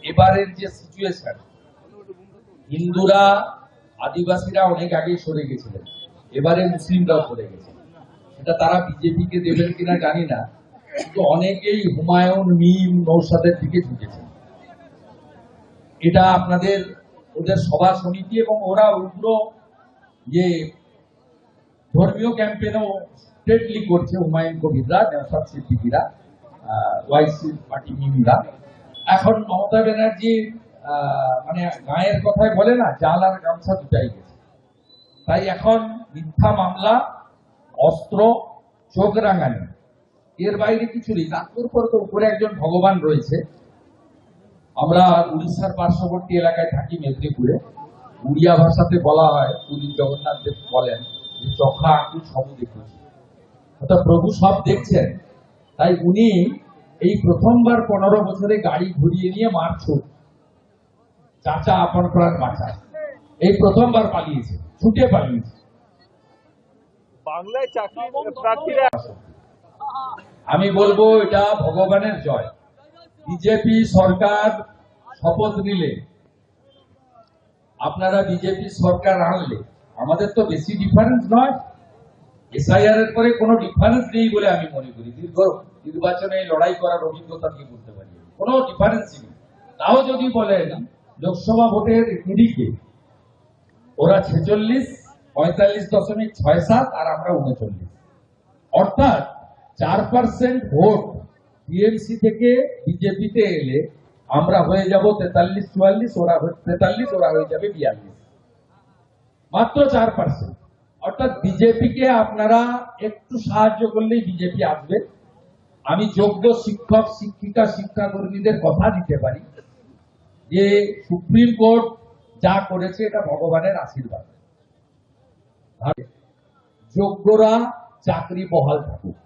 এবারের যে সিচুয়েশন, হিন্দুরা আদিবাসীরা অনেক আগেই সরে গেছিলেন, এবারে মুসলিমরাও সরে গেছে। সেটা তারা বিজেপিকে দেবেন কিনা জানি না, কিন্তু অনেকেই হুমায়ুন মিম নৌসাদের দিকে ঝুঁকেছেন। এটা আপনাদের ওদের সভা সমিতি এবং ওরা উগ্র যে ধর্মীয় ক্যাম্পেনও স্ট্রেটলি করছে হুমায়ুন কবিররা, নওশাদ সিদ্দিকীরা, ওয়াইসি পার্টি মিমরা। এখন মমতা ব্যানার্জি মানে গায়ের কথায় বলে না, জাল আর গামছা দুটাই গেছে। তাই এখন মিথ্যা মামলা, অস্ত্র, চোখ রাঙানি, এর বাইরে কিছু নেই। তার উপর তো উপরে একজন ভগবান রয়েছে। আমরা উড়িষ্যার পার্শ্ববর্তী এলাকায় থাকি, মেদিনীপুরে। উড়িয়া ভাষাতে বলা হয়, পুরী জগন্নাথ দেব বলেন যে চোখা আঁকুল সব দেখেছি, অর্থাৎ প্রভু সব দেখছেন। তাই উনি এই প্রথমবার 15 বছরে গাড়ি ঘুরিয়ে নিয়ে মারছুট, চাচা আপন প্রাণ বাঁচা, এই প্রথমবার পালিয়েছে, ছুটে পালিয়েছে। বাংলায় চাকরি প্রার্থীরা, আমি বলবো এটা ভগবানের জয়। বিজেপি সরকার শপথ নিলে, আপনারা বিজেপি সরকার আনলে, আমাদের তো বেশি ডিফারেন্স নয়, এসআইআর এর পরে কোনো ডিফারেন্স নেই বলে আমি মনে করি। দীর্ঘ নির্বাচনে লড়াই করার অভিজ্ঞতা কি করতে পারি, কোনো ডিফারেন্সই নেই। তাও যদি বলেন লোকসভা ভোটের নিরিখে ওরা 46, 45.67 আর আমরা 39, অর্থাৎ 4% ভোট টিএমসি থেকে বিজেপিতে এলে আমরা হয়ে যাব 43-44, ওরা 43, ওরা হয়ে যাবে 42, মাত্র 4%। অর্থাৎ বিজেপিকে আপনারা একটু সাহায্য করলেই বিজেপি আসবে। আমি যোগ্য শিক্ষক, শিক্ষিকা, শিক্ষাকর্মীদের কথা দিতে পারি যে সুপ্রিম কোর্ট যা করেছে এটা ভগবানের আশীর্বাদ। যোগ্যরা চাকরি বহাল থাকুক,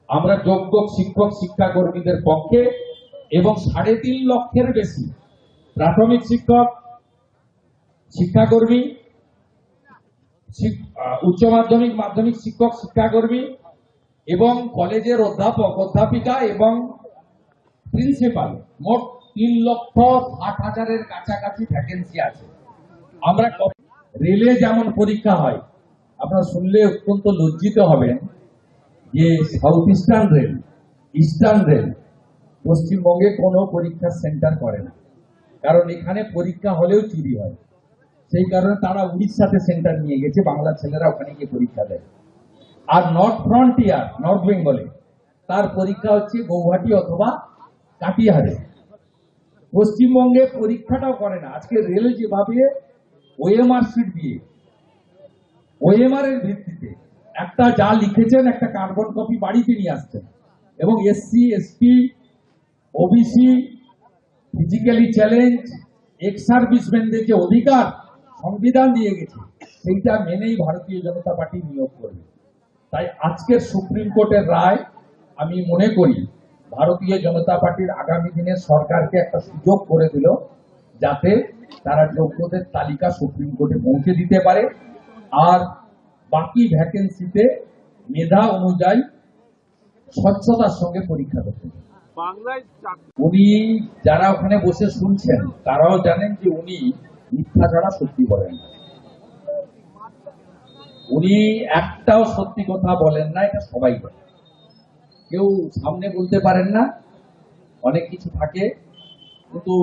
আমরা যোগ্য শিক্ষক, শিক্ষাকর্মীদের পক্ষে, এবং 3.5 লক্ষের বেশি প্রাথমিক শিক্ষক, শিক্ষাকর্মী, উচ্চ মাধ্যমিক, মাধ্যমিক শিক্ষক, শিক্ষাকর্মী এবং কলেজের অধ্যাপক, অধ্যাপিকা এবং প্রিন্সিপাল, মোট 3,60,000-এর কাছাকাছি ভ্যাকেন্সি আছে। আমরা রেলে যেমন পরীক্ষা হয়, আপনারা শুনলে অত্যন্ত লজ্জিত হবেন যে south eastern rail, eastern rail পশ্চিমবঙ্গে কোনো পরীক্ষার সেন্টার করে না, কারণ এখানে পরীক্ষা হলেও চুরি হয়। সেই কারণে তারা উড়িষ্যাতে সেন্টার নিয়ে গেছে, বাংলার ছেলেরা ওখানে গিয়ে পরীক্ষা দেয়। আর নর্থ ফ্রন্টিয়ার, নর্থ বেঙ্গলে, তার পরীক্ষা হচ্ছে গৌহাটি অথবা কাটিহারে। পশ্চিমবঙ্গে পরীক্ষাটাও করে না। আজকে রেল যেভাবে ওএমআর শিট দিয়ে, ওএমআর এর ভিত্তিতে একটা যা লিখেছেন একটা কার্বন কপি বাড়িতে নিয়ে আসছেন, এবং SC, ST, OBC, physically challenge, ex সার্ভিসম্যানদের যে অধিকার সংবিধান দিয়ে গেছে, সেইটা মেনেই ভারতীয় জনতা পার্টি নিয়োগ করবে। তাই আজকের সুপ্রিম কোর্টের রায় আমি মনে করি ভারতীয় জনতা পার্টির আগামী দিনের সরকারকে একটা সুযোগ করে দিল, যাতে তারা যোগ্যদের তালিকা সুপ্রিম কোর্টে পৌঁছে দিতে পারে, আর বাকি ভ্যাকেন্সিতে মেধা অনুযায়ী স্বচ্ছতার সঙ্গে পরীক্ষা করতে পারে। বাংলায় উনি যারা ওখানে বসে শুনছেন তারাও জানেন যে উনি মিথ্যা ছাড়া সত্যি বলেন না। উনি একটাও সত্যি কথা বলেন না, এটা সবাই বলে। কেউ সামনে বলতে পারেন না, অনেক কিছু থাকে, কিন্তু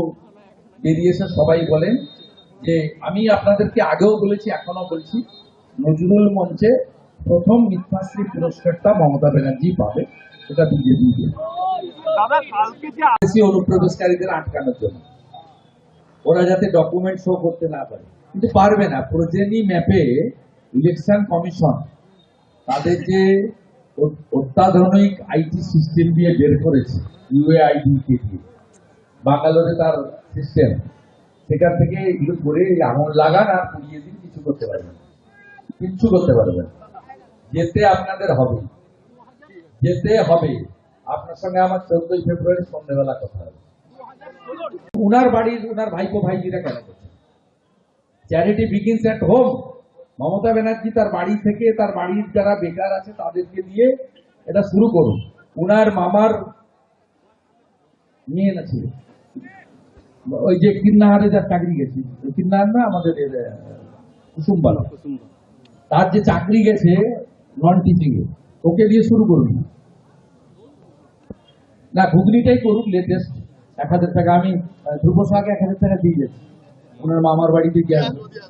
বেরিয়ে এসে সবাই বলেন যে, আমি আপনাদেরকে আগেও বলেছি, এখনো বলছি, নজরুল মঞ্চে প্রথম মিথ্যাশ্রী পুরস্কারটা মমতা ব্যানার্জি পাবে, এটা বিজেপি দাদা কালকে যে অনুপ্রবেশকারীদের আটকানোর জন্য, ওরা যাতে ডকুমেন্ট শো করতে না পারে, কিন্তু পারবে না। প্রজেনি ম্যাপে ইলেকশন কমিশন তাদের যে অত্যাধুনিক আইটি সিস্টেম দিয়ে বের করেছে, ইউএআইডি কে দিয়ে, বাঙ্গালোরে তার সিস্টেম, সেখান থেকে এগুলো করে আঙুল লাগান আর পুড়িয়ে দিন, কিছু করতে পারবেন, কিচ্ছু করতে পারবেন। যেতে আপনাদের হবে, যেতে হবে। আপনার সঙ্গে আমার 14ই ফেব্রুয়ারি সন্ধ্যেবেলা কথা হবে। উনার বাড়ির, উনার ভাইপো ভাইজিরা কেন করছে? Charity begins at home. Mamata Banerjee তার বাড়ি থেকে, তার বাড়ির যারা বেকার আছে তাদেরকে দিয়ে এটা শুরু করুন। উনার মামার মেয়ে না ছিল, ওই যে কিন্নাহারে যার চাকরি গেছে, কিন্নাহার না আমাদের কুসুমবালা, তার যে চাকরি গেছে নন টিচিং এ, ওকে দিয়ে শুরু করবি না, ঘুগনিটাই করুক লেটেস্ট। 1,000 টাকা আমি ধ্রুব শাহকে 1,000 টাকা দিয়ে যাচ্ছি, ওনার মামার বাড়িতে গিয়ে